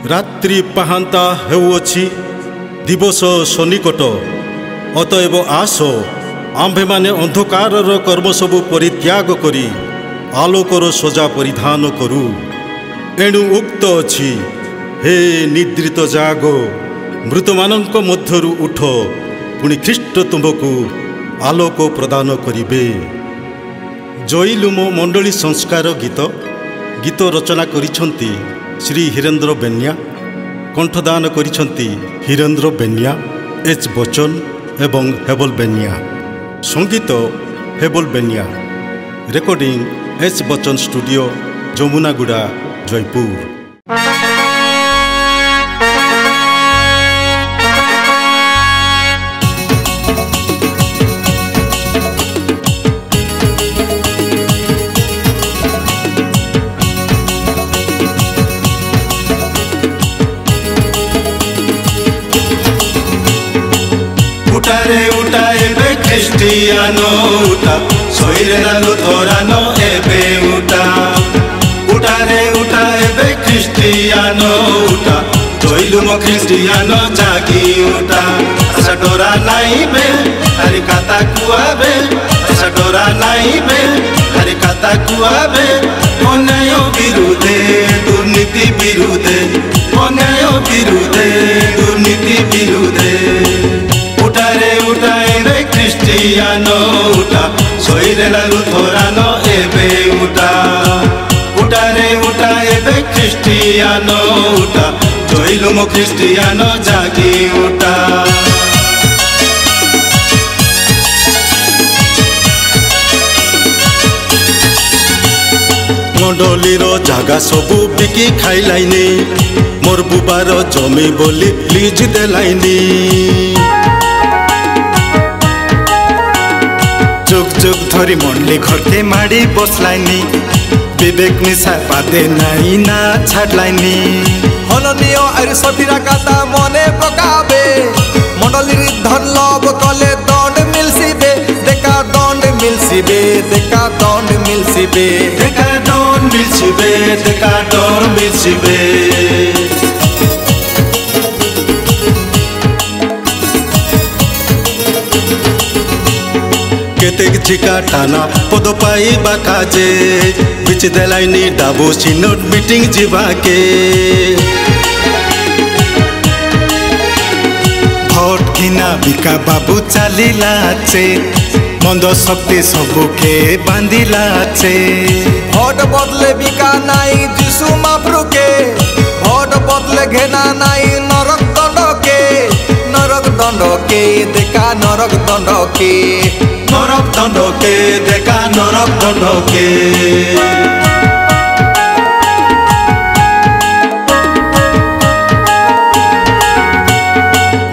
रात्रि पाहांता हेउछि दिवस सन्निकट अतएव आस आम्भे माने अंधकारर कर्म सबु परित्याग करी आलोकर सजा परिधान करू। एणु उक्त अछि हे निद्रित जागो मृतमानंक मध्यरु उठ पुनि ख्रीष्ट तुमको आलोक प्रदान करिबे। जयलुमो मंडली संस्कार गीत रचना करिछंती श्री हिरेन्द्र बेनिया, कंठदान करिछंती हिरेन्द्र बेनिया, एच बच्चन एवं हेबल बेनिया। संगीत Hebal Beniya, recording H Bachchan studio Jamunaguda Jaipur. उठारे उठा एबे ख्रिस्टियानो उठा सोइरेरा लुथरानो एबे उठा। उठारे उठा एबे ख्रिस्टियानो उठा जयलुमो ख्रिस्टियानो जागी उठा। आशा डोरा नाई बे हरि काता कुआबे, आशा डोरा नाई बे हरि काता कुआबे। अन्याय विरुद्धे दुर्नीति विरुद्धे, अन्याय विरुद्धे दुर्नीति विरुद्धे। उठारे उठा एबे ख्रिस्टियानो उठा सोइरेला लुथरानो एबे उठा। उठारे उठा एबे ख्रिस्टियानो उठा जयलुमो ख्रिस्टियानो जागी उठा। मंडलीर जागा सबू बिकी खाइलाइनी, मोर बुबार जमी बोली लीज देलाइनी। जुग जुग धरी मंडली घर के माड़ी बसलाइनी, विवेक निशा पादे नाई ना छाड़लाइनी। हननियो आर सफिरा काता मने पकाबे, मंडलीर धन लभ कले दंड मिलसिबे। देखा दंड मिलसिबे, देखा दंड मिलसिबे, देखा दंड मिलसिबे, देखा दंड मिलसिबे। केतेक झिका टाना पद पाइबा काजे, बिच देलाइनी डाबो सिनोट मीटिंग जीवाके। भोट किना बिका बाबू चालिलाचे, मंद शक्ति सबुके बांधिलाचे। भोट बदले बिका नाई जिसु माफरुके, भोट बदले घेना नाई नरक दंड के। नरक दंड के देखा नरक दंड के, नरक दंड के देखा नरक दंड के।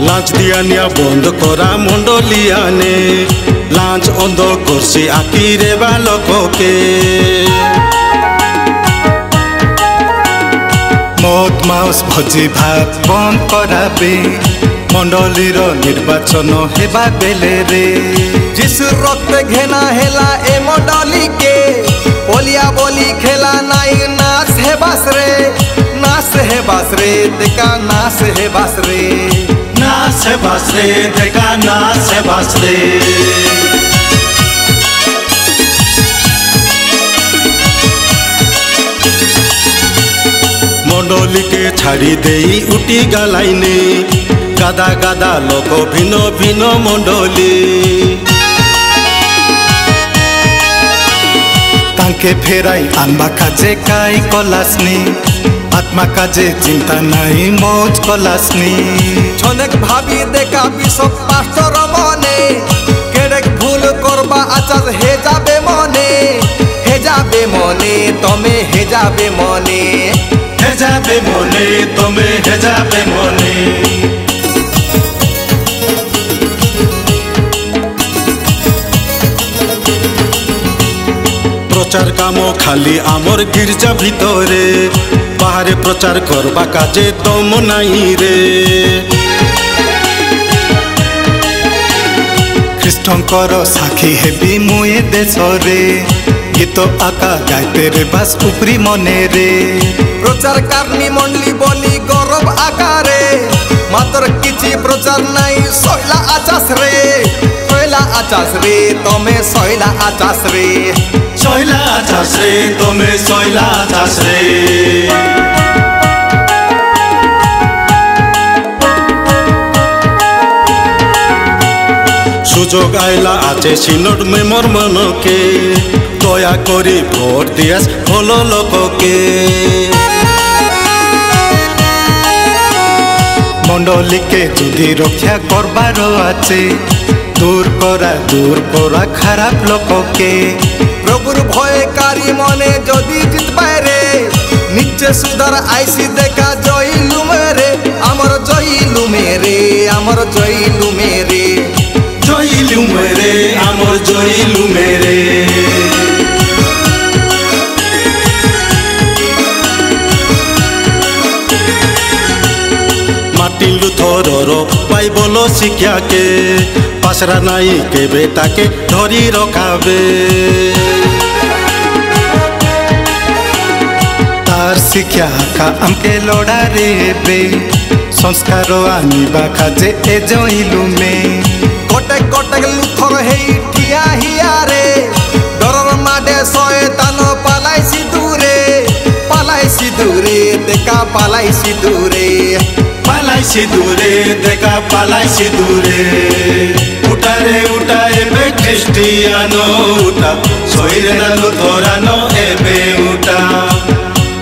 लांच दिया निया बंद करा मंडलियाने, लांच अंध करसी आकिरे बालको के। मद माउस भोजी भात बंद कराबे, मंडलीर निर्वाचन हेबा बेले रे। जिसु रक्त घेना हेला ए मंडली के, बोलिया बोली खेला नाई नाश है बास रे। नाश है बास रे देखा नाश है बास रे, नाश है बास रे देखा नाश है बास रे। मंडली के छाड़ी देई उठी गलाइने, गादा गादा लोक भिन्न भिन्न मंडली। तांके फेराई आनबा काजे काई कलासनी, आत्मा काजे चिंता नाई मौज कलासनी। छनेक भाभी देखा बिशप पास्टर मने, केड़ेक भूल करबा आचार हे जाबे मने। हे जाबे मने तमे हे जाबे मने, हे जाबे मने तमे हे जाबे मने। प्रचार काम खाली आमर गिरजा भितरे, बाहरे प्रचार करबा काजे दम नाई रे। ख्रीष्टंकर साखी हेबी मुए देश रे, गीत आका गाइते रे बास उपरी मने रे। प्रचार करनी मंडली बोली ଭାତର କିଛି ପ୍ରଚାର ନାହିଁ ଶଇଲା ଆଚାଶ ରେ ତମେ ଶଇଲା ଆଚାଶ ରେ ଶଇଲା ଆଚାଶ ରେ ତମେ ଶଇଲା ଆଚାଶ ରେ সুযোগ আইলা আছে সিনোড মেমর মনকে দয়া করি ভোট দিয়াস ভালো লোককে মণ্ডলীকে যদি রক্ষা করবার আছে দূর করা খারাপ লোককে প্রভুর ভয়কারী মনে যদি জিতবাই রে নিচে সুধার আইসি দেখা জয়লু মেরে আমার জয়লু মেরে আমার জয়লু মেরে জয়লু মেরে আমার জয়লু মেরে মার্টিন লুথরর বাইবল শিক্ষাকে পাশরা নাই কেবে তাকে ধরি রখাবে তার শিক্ষা আকা আমকে লড়ারে বে সংস্কার আনিবা কাজে এ জইলু মে কটেক কটেক লুথর হেই ঠিয়া হিয়ারে ডরর মাডে শয়তান পালাইছি দূরে দেখা পালাইছি দূরে পালাইছি দূরে দেখা পালাইছি দূরে উঠারে উঠা এবে খ্রিস্টিয়ানো উঠা শৈরেরা লুথরানো এবে উঠা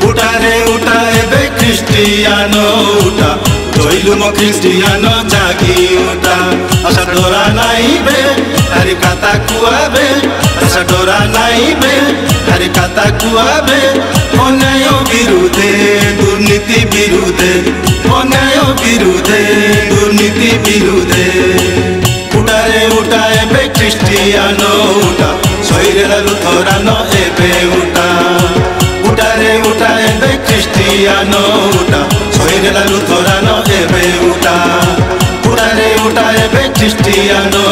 উঠারে উঠা এবে খ্রিস্টিয়ানো উঠা জৈলুম খ্রিস্টিয়ানো জাগি উঠা আশা ডোরা নাইবে হারি কাতা কুয়াবে আশা ডোরা নাইবে হারি কাতা কুয়াবে অন্যায় বিরুদ্ধে দুর্নীতি বিরুদ্ধে অন্যায় বিরুদ্ধে দুর্নীতি বিরুদ্ধে উঠারে উঠা এবে খ্রিস্টিয়ানো উঠা শৈরেরা লুথরানো এবে উঠা উঠারে উঠা এবে খ্রিস্টিয়ানো উঠা শৈরেরা লুথরানো এবে উঠা উঠারে উঠা এবে খ্রিস্টিয়ানো